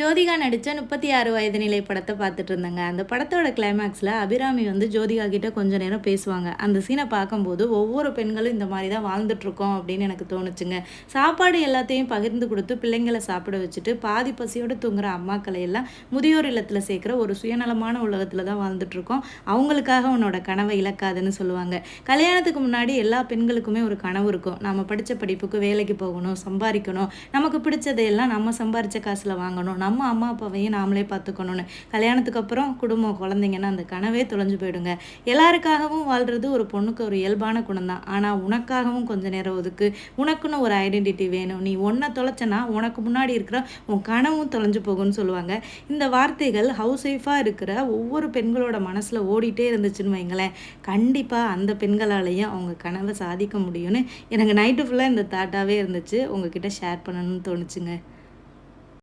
ஜோதிகா நடித்த 36 வயது நிலை படத்தை பார்த்துட்டு இருந்தேங்க. அந்த படத்தோட கிளைமேக்ஸில் அபிராமி வந்து ஜோதிகா கிட்ட கொஞ்ச நேரம் பேசுவாங்க. அந்த சீனை பார்க்கும்போது ஒவ்வொரு பெண்களும் இந்த மாதிரி தான் வாழ்ந்துட்டுருக்கோம் அப்படின்னு எனக்கு தோணுச்சுங்க. சாப்பாடு எல்லாத்தையும் பகிர்ந்து கொடுத்து பிள்ளைங்களை சாப்பிட வச்சுட்டு பாதி பசியோடு தூங்குற அம்மாக்களை எல்லாம் முதியோர் இல்லத்தில் சேர்க்குற ஒரு சுயநலமான உலகத்தில் தான் வாழ்ந்துட்டுருக்கோம். அவங்களுக்காக உன்னோட கனவை இழக்காதுன்னு சொல்லுவாங்க. கல்யாணத்துக்கு முன்னாடி எல்லா பெண்களுக்குமே ஒரு கனவு இருக்கும். நம்ம படித்த படிப்புக்கு வேலைக்கு போகணும், சம்பாதிக்கணும், நமக்கு பிடிச்சதையெல்லாம் நம்ம சம்பாரித்த காசில் வாங்கணும், நம்ம அம்மா அப்பாவையும் நாமளே பார்த்துக்கணும்னு. கல்யாணத்துக்கு அப்புறம் குடும்பம், குழந்தைங்கன்னா அந்த கனவே தொலைஞ்சு போயிடுங்க. எல்லாருக்காகவும் வாழ்கிறது ஒரு பொண்ணுக்கு ஒரு இயல்பான குணம் தான். ஆனால் உனக்காகவும் கொஞ்சம் நேரம் ஒதுக்கு. உனக்குன்னு ஒரு ஐடென்டிட்டி வேணும். நீ ஒன்றை தொலைச்சனா உனக்கு முன்னாடி இருக்கிற உன் கனவும் தொலைஞ்சு போகும்னு சொல்லுவாங்க. இந்த வார்த்தைகள் ஹவுஸ் ஒய்ஃபாக இருக்கிற ஒவ்வொரு பெண்களோட மனசில் ஓடிட்டே இருந்துச்சுன்னு வைங்களேன், கண்டிப்பாக அந்த பெண்களாலேயும் அவங்க கனவை சாதிக்க முடியும்னு எனக்கு நைட்டு ஃபுல்லாக இந்த தாட்டாகவே இருந்துச்சு. உங்ககிட்ட ஷேர் பண்ணணும்னு தோணுச்சுங்க.